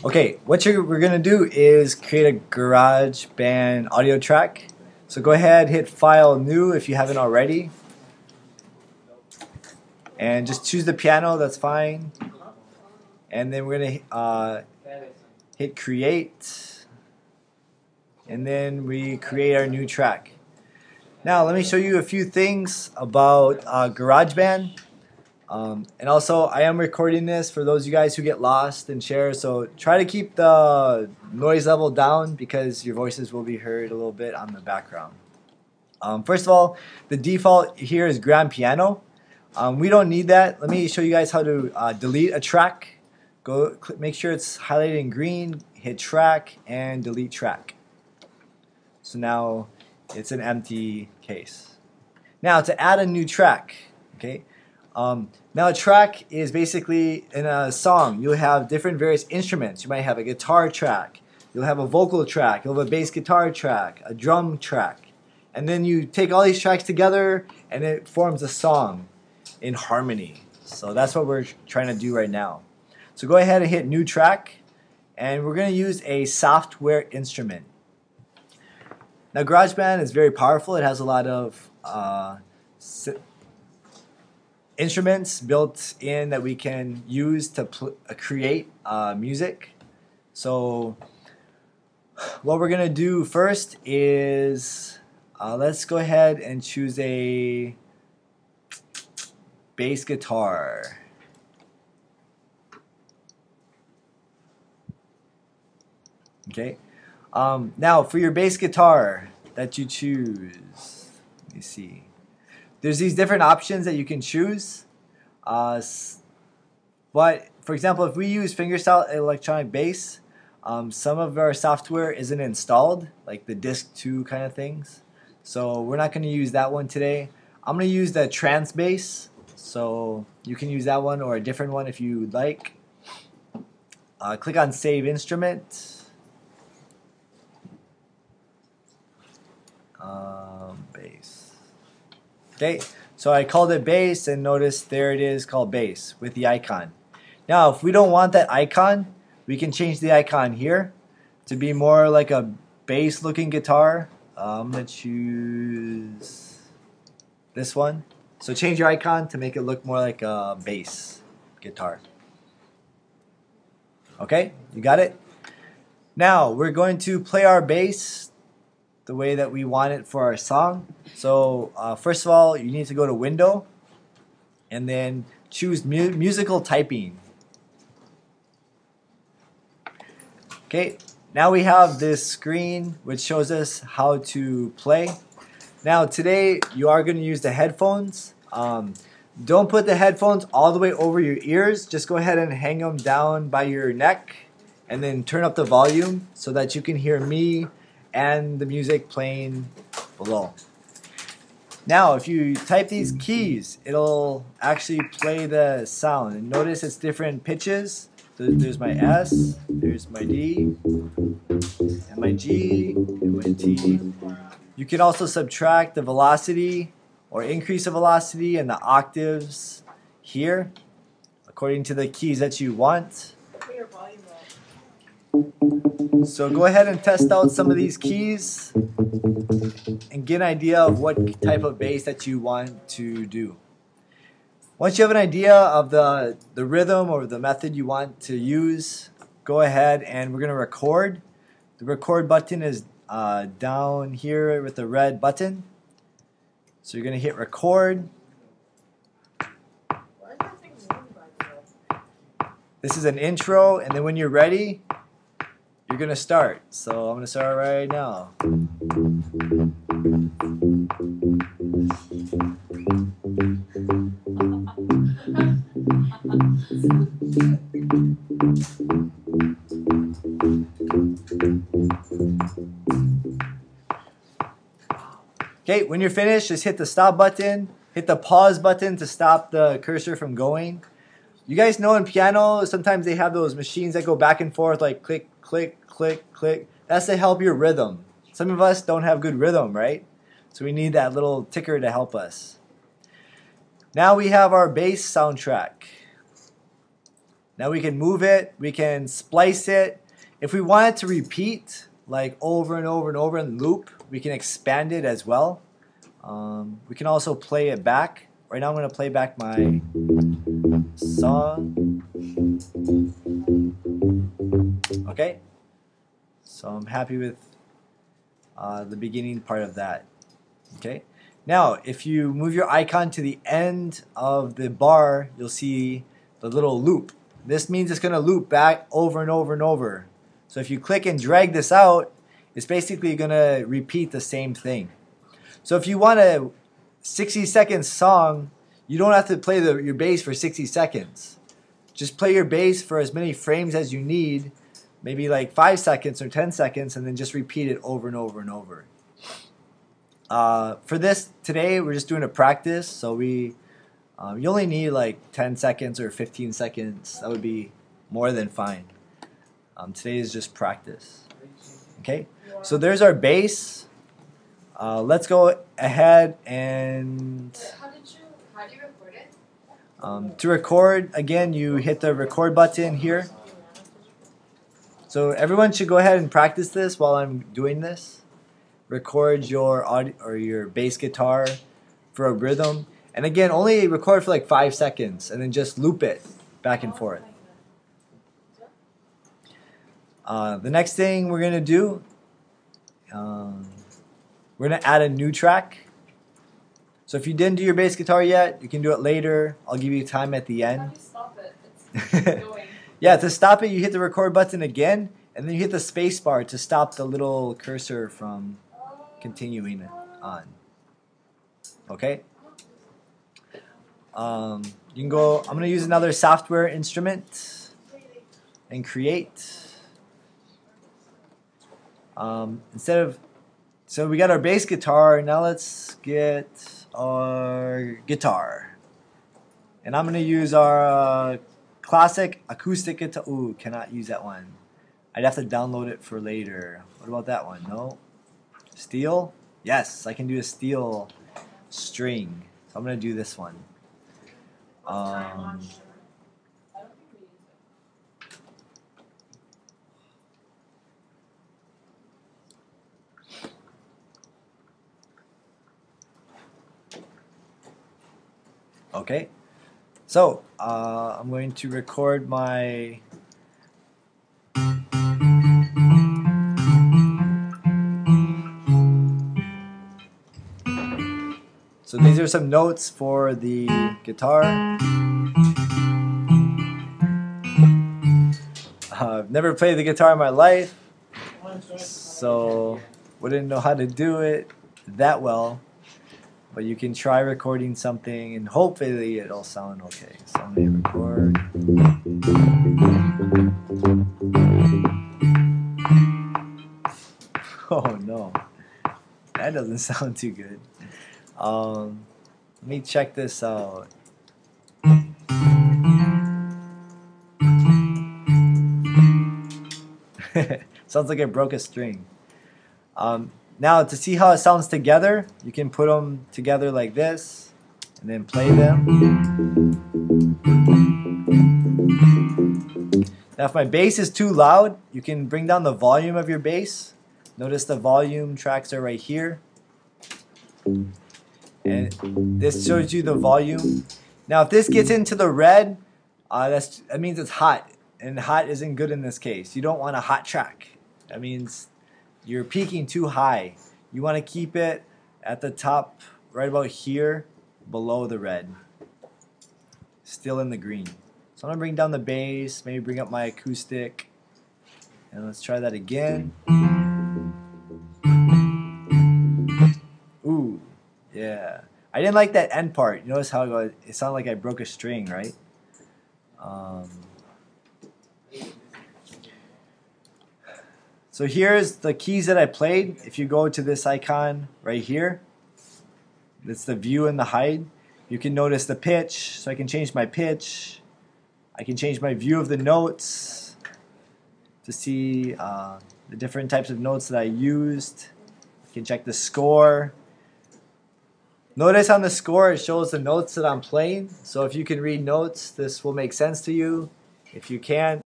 Okay, we're gonna do is create a GarageBand audio track. So go ahead, hit File, New if you haven't already, and just choose the piano. That's fine. And then we're gonna hit Create, and then we create our new track. Now let me show you a few things about GarageBand. And also, I am recording this for those of you guys who get lost and share, so try to keep the noise level down because your voices will be heard a little bit on the background. First of all, the default here is grand piano. We don't need that. Let me show you guys how to delete a track. Make sure it's highlighted in green, hit track, and delete track. So now it's an empty case. Now to add a new track, okay? Now a track is basically in a song. You'll have different various instruments. You might have a guitar track. You'll have a vocal track. You'll have a bass guitar track, a drum track. And then you take all these tracks together and it forms a song in harmony. So that's what we're trying to do right now. So go ahead and hit new track, and we're going to use a software instrument. Now GarageBand is very powerful. It has a lot of instruments built in that we can use to create music. So what we're gonna do first is let's go ahead and choose a bass guitar. Okay. Now for your bass guitar that you choose, let me see. There's these different options that you can choose. But for example, if we use fingerstyle electronic bass, some of our software isn't installed, like the Disc 2 kind of things. So we're not going to use that one today. I'm going to use the trance bass. So you can use that one or a different one if you like. Click on Save Instrument. Bass. Okay, so I called it bass, and notice there it is called bass with the icon. Now if we don't want that icon, we can change the icon here to be more like a bass looking guitar. I'm going to choose this one. So change your icon to make it look more like a bass guitar. Okay, you got it? Now we're going to play our bass the way that we want it for our song. So first of all, you need to go to Window and then choose musical typing. Okay, now we have this screen which shows us how to play. Now today you are going to use the headphones. Don't put the headphones all the way over your ears. Just go ahead and hang them down by your neck and then turn up the volume so that you can hear me and the music playing below. Now if you type these keys, it'll actually play the sound, and notice it's different pitches. So there's my S, there's my D, and my G, and my T. You can also subtract the velocity or increase the velocity and the octaves here according to the keys that you want. So go ahead and test out some of these keys and get an idea of what type of bass that you want to do. Once you have an idea of the rhythm or the method you want to use, go ahead and we're going to record. The record button is down here with the red button. So you're going to hit record. This is an intro, and then when you're ready, you're going to start. So I'm going to start right now. Okay, when you're finished, just hit the stop button, hit the pause button to stop the cursor from going. You guys know in piano, sometimes they have those machines that go back and forth like click, click, click, click. That's to help your rhythm. Some of us don't have good rhythm, right? So we need that little ticker to help us. Now we have our bass soundtrack. Now we can move it, we can splice it. If we want it to repeat like over and over and over and loop, we can expand it as well. We can also play it back. Right now I'm going to play back my song. Okay, so I'm happy with the beginning part of that. Okay, now if you move your icon to the end of the bar, you'll see the little loop. This means it's going to loop back over and over and over. So if you click and drag this out, it's basically going to repeat the same thing. So if you want a 60-second song, you don't have to play your bass for 60 seconds. Just play your bass for as many frames as you need, maybe like 5 seconds or 10 seconds, and then just repeat it over and over and over. For this today, we're just doing a practice, so you only need like 10 seconds or 15 seconds. That would be more than fine. Today is just practice. Okay, so there's our bass. Let's go ahead and How do you record it? to record, again, you hit the record button here. So everyone should go ahead and practice this while I'm doing this. Record your audio or your bass guitar for a rhythm. And again, only record for like 5 seconds and then just loop it back and forth. The next thing we're going to do, we're going to add a new track. So if you didn't do your bass guitar yet, you can do it later. I'll give you time at the end. How do you stop it? It's going. Yeah, to stop it, you hit the record button again, and then you hit the space bar to stop the little cursor from continuing on. Okay? You can go, I'm going to use another software instrument and create. So we got our bass guitar, now let's get our guitar. And I'm going to use our classic acoustic guitar. Ooh, cannot use that one. I'd have to download it for later. What about that one? No? Steel? Yes, I can do a steel string. So I'm going to do this one. Okay, so I'm going to record my so these are some notes for the guitar. I've never played the guitar in my life, so wouldn't know how to do it that well. But you can try recording something and hopefully it'll sound okay. So I'm going to record. Oh no, that doesn't sound too good. Let me check this out. Sounds like I broke a string. Now to see how it sounds together, you can put them together like this and then play them. Now if my bass is too loud, you can bring down the volume of your bass. Notice the volume tracks are right here. And this shows you the volume. Now if this gets into the red, that means it's hot. And hot isn't good in this case. You don't want a hot track. That means you're peaking too high. You want to keep it at the top, right about here, below the red. Still in the green. So I'm going to bring down the bass, maybe bring up my acoustic. And let's try that again. Ooh, yeah. I didn't like that end part. You notice how it sounded like I broke a string, right? So here's the keys that I played. If you go to this icon right here, that's the view and the hide. You can notice the pitch, so I can change my pitch. I can change my view of the notes to see the different types of notes that I used. You can check the score. Notice on the score it shows the notes that I'm playing. So if you can read notes, this will make sense to you. If you can,